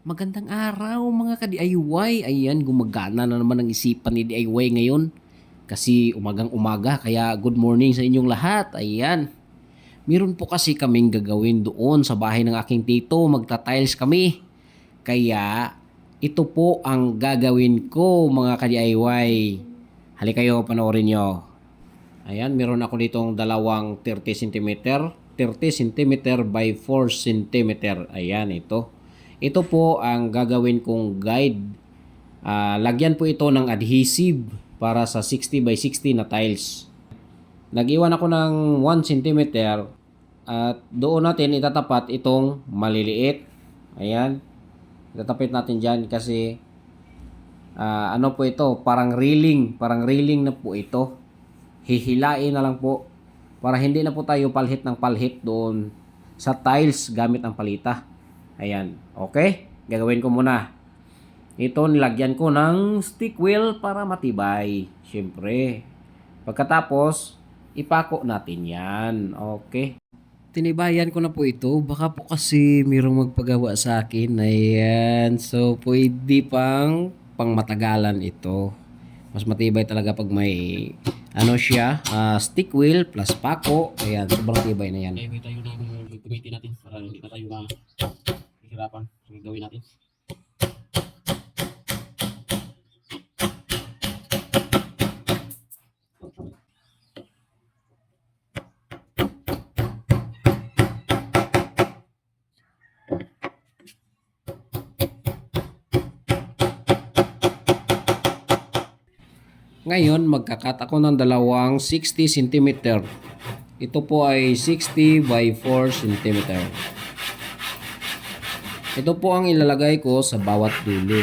Magandang araw mga ka-DIY. Ayan, gumagana na naman ang isipan ni DIY ngayon. Kasi umagang umaga, kaya good morning sa inyong lahat. Ayan. Meron po kasi kaming gagawin doon sa bahay ng aking tito. Magta-tiles kami. Kaya ito po ang gagawin ko mga ka-DIY. Halika kayo, panoorin nyo. Ayan, meron ako ditong dalawang 30 cm. 30 cm by 4 cm. Ayan, ito. Ito po ang gagawin kong guide. Lagyan po ito ng adhesive para sa 60 by 60 na tiles. Nag-iwan ako ng 1 cm at doon natin itatapat itong maliliit. Ayan. Itatapit natin dyan kasi ano po ito, parang railing na po ito. Hihilain na lang po para hindi na po tayo palhit ng palhit doon sa tiles gamit ang palita. Ayan, okay? Gagawin ko muna. Ito nilagyan ko ng stick wheel para matibay. Siyempre. Pagkatapos, ipako natin yan. Okay. Tinibayan ko na po ito. Baka po kasi mayroong magpagawa sa akin. Ayan. So, pwede pang matagalan ito. Mas matibay talaga pag may ano siya, stick wheel plus pako. Ayan, sobrang tibay na yan. Okay, wait tayo ng gamitin natin para hindi na tayo mahirapan sa gagawin natin. Ngayon, magkakat ako ng dalawang 60 cm. Ito po ay 60 by 4 cm. Ito po ang ilalagay ko sa bawat dulo.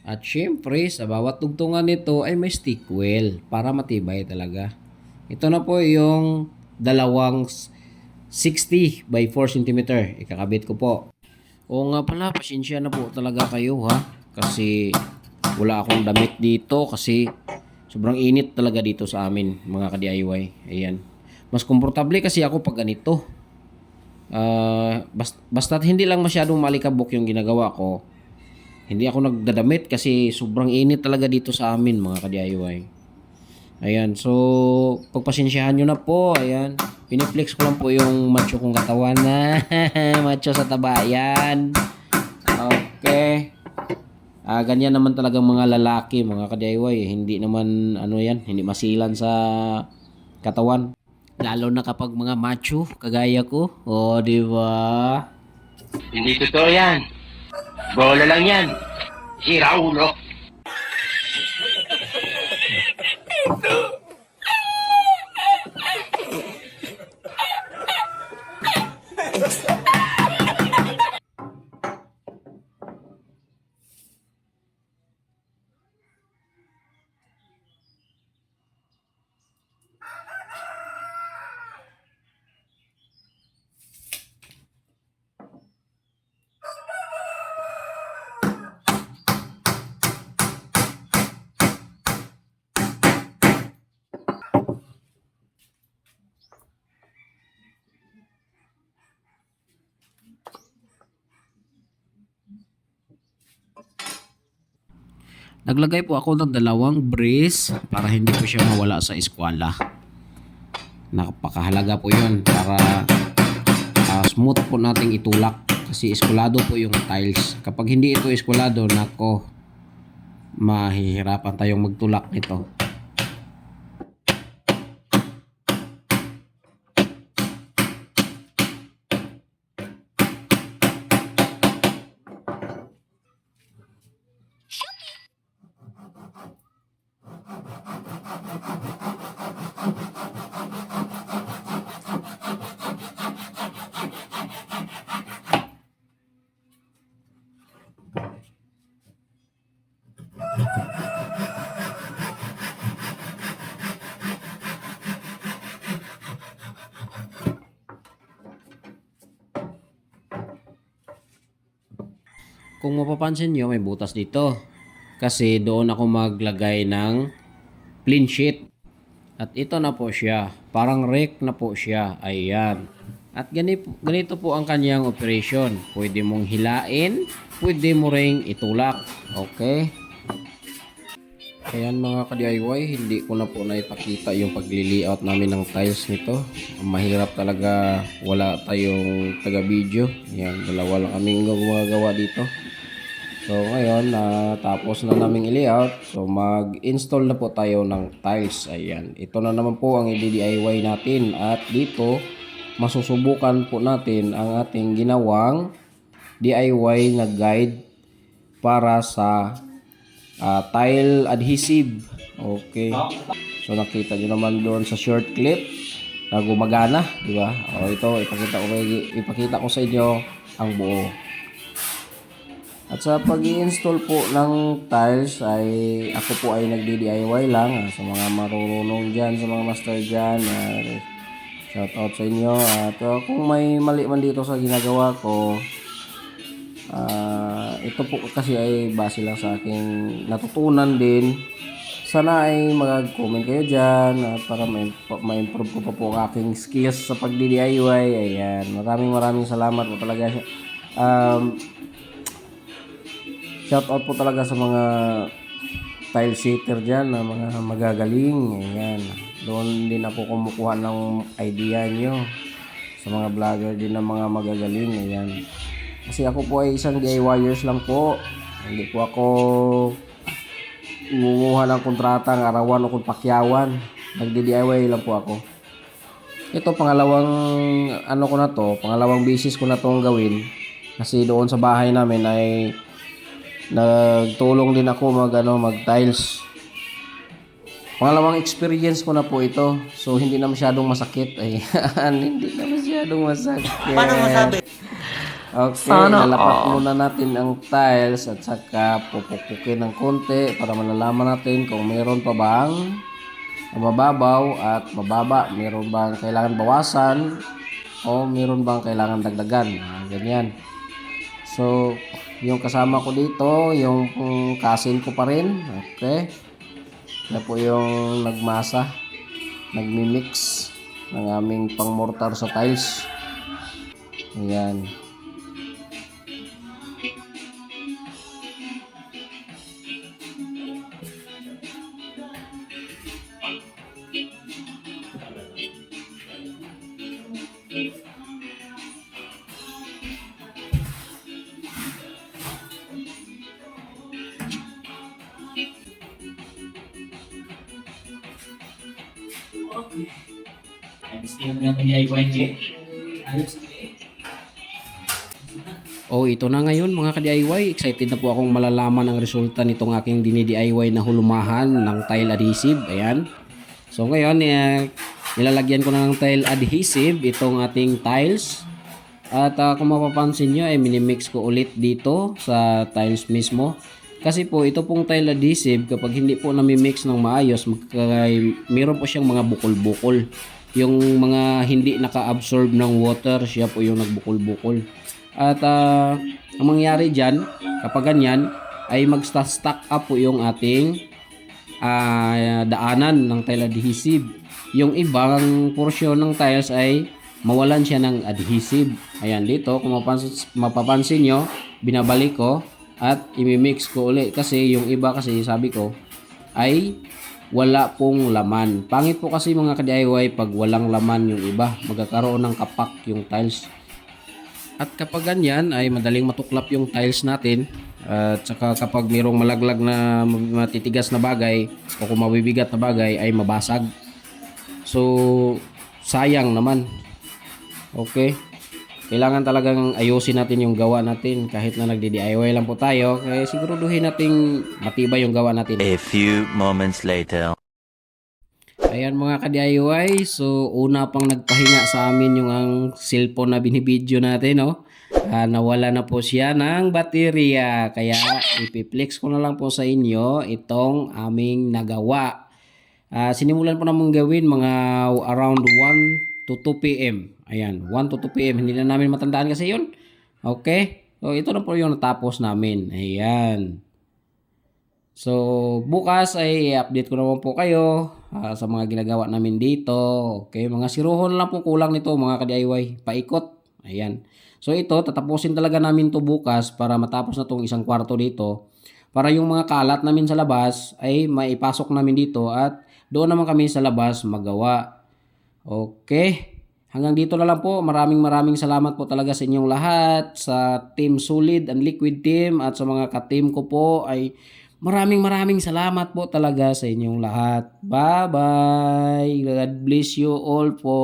At syempre, sa bawat tugtungan nito ay may stick wheel para matibay talaga. Ito na po yung dalawang 60 by 4 cm. Ikakabit ko po. O nga pala, pasensya na po talaga kayo ha. Kasi wala akong damit dito kasi sobrang init talaga dito sa amin mga ka-DIY. Ayan. Mas komportable kasi ako pag ganito. Basta't hindi lang masyadong malikabok yung ginagawa ko. Hindi ako nagdadamit kasi sobrang init talaga dito sa amin mga ka-DIY. Ayan, so pagpasensyahan nyo na po. Ayan, piniflex ko lang po yung macho kong katawan na macho sa taba. Ayan. Okay. Ganyan naman talagang mga lalaki mga ka-DIY. Hindi naman ano yan, hindi masilan sa katawan. Lalo na kapag mga macho kagaya ko. O, di ba? Hindi totoo yan. Bola lang yan. Si Raulo. Naglagay po ako ng dalawang brace para hindi po siya mawala sa eskwela. Napakahalaga po yun para smooth po nating itulak kasi eskwelado po yung tiles. Kapag hindi ito eskwelado, nako, mahihirapan tayong magtulak nito. Kung mapapansin nyo, may butas dito. Kasi doon ako maglagay ng clean sheet. At ito na po siya. Parang rake na po siya. Ayan. At ganito po ang kanyang operation. Pwede mong hilain. Pwede mo ring itulak. Okay. Ayan mga ka-DIY, hindi ko na po naipakita yung pagli-layout namin ng tiles nito. Mahirap talaga, wala tayong taga-video. Ayan, dalawa lang kaming gumagawa dito. So ngayon, tapos na naming i-layout. So mag-install na po tayo ng tiles. Ayan, ito na naman po ang i-DIY natin. At dito, masusubukan po natin ang ating ginawang DIY na guide para sa tile adhesive. Okay. So nakita nyo naman doon sa short clip na gumagana, di ba? O ito ipakita ko sa inyo ang buo. At sa pag-i-install po ng tiles ay ako po ay nagdi-DIY lang sa mga marunong diyan, sa mga master diyan. Shout out sa inyo. At kung may mali man dito sa ginagawa ko, ito po kasi ay base lang sa aking natutunan din. Sana ay mag-comment kayo dyan at para ma-improve ko pa po ang aking skills sa pag-DIY. Ayan, maraming salamat po talaga. Shout out po talaga sa mga tile setter dyan na mga magagaling. Ayan, doon din ako kumukuha ng idea nyo sa mga vlogger din na mga magagaling. Ayan, kasi ako po ay isang DIYers lang po. Hindi po ako nguha ng kontrata ng arawan o kung pakyawan. Nagdi-DIY lang po ako. Ito pangalawang pangalawang beses ko na tong gawin. Kasi doon sa bahay namin ay nagtulong din ako mag-tiles. Pangalawang experience ko na po ito. So hindi na masyadong masakit. Ayan, hindi na masyadong masakit. Paano masabi? Okay, nalapat muna natin ang tiles at saka pupukukin ng konti para malalaman natin kung meron pa bang mababaw at mababa, meron bang kailangan bawasan o meron bang kailangan dagdagan. Ganyan. So, yung kasama ko dito, yung kasin ko pa rin. Okay. Yan po yung nagmasa, nagmi-mix ng aming pang-mortar sa tiles. Ayan. Oh, ito na ngayon mga ka-DIY. Excited na po akong malalaman ang resulta nitong aking dini-DIY na hulumahan ng tile adhesive. Ayan. So ngayon, nilalagyan ko na ng tile adhesive itong ating tiles. At kung mapapansin nyo, ay minimix ko ulit dito sa tiles mismo. Kasi po, ito pong tile adhesive, kapag hindi po namimix ng maayos, meron po siyang mga bukol-bukol. Yung mga hindi naka-absorb ng water, siya po yung nagbukol-bukol. At ang mangyari dyan, kapag ganyan, ay mag-stack up po yung ating daanan ng tile adhesive. Yung ibang porsyon ng tiles ay mawalan siya ng adhesive. Ayan, dito, kung mapapansin nyo, binabalik ko at imimix ko ulit. Kasi yung iba kasi, sabi ko, ay wala pong laman. Pangit po kasi mga ka-DIY pag walang laman yung iba. Magkakaroon ng kapak yung tiles. At kapag ganyan ay madaling matuklap yung tiles natin. At saka kapag mayroong malaglag na matitigas na bagay o kung mabibigat na bagay ay mabasag. So sayang naman. Okay. Kailangan talagang ayusin natin yung gawa natin kahit na nagdi-DIY lang po tayo. Kaya siguruduhin nating matibay yung gawa natin. A few moments later. Ayan mga ka-DIY, so una pang nagpahinga sa amin yung ang cellphone na binibidyo natin, no? Nawala na po siya ng baterya, kaya ipiplex ko na lang po sa inyo itong aming nagawa. Sinimulan po naman gawin mga around 1 to 2 p.m. Ayan, 1 to 2 p.m. Hindi na namin matandaan kasi yun. Okay? So, ito na po yung natapos namin. Ayan. So, bukas ay update ko naman po kayo sa mga ginagawa namin dito. Okay, mga siruhon lang po kulang nito mga ka-DIY. Paikot. Ayan. So, ito, tatapusin talaga namin to bukas para matapos na tong isang kwarto dito. Para yung mga kalat namin sa labas ay maipasok namin dito at doon naman kami sa labas magawa. Okay. Hanggang dito na lang po. Maraming salamat po talaga sa inyong lahat. Sa Team Solid and Liquid Team at sa mga ka-team ko po ay maraming salamat po talaga sa inyong lahat. Bye-bye. God bless you all po.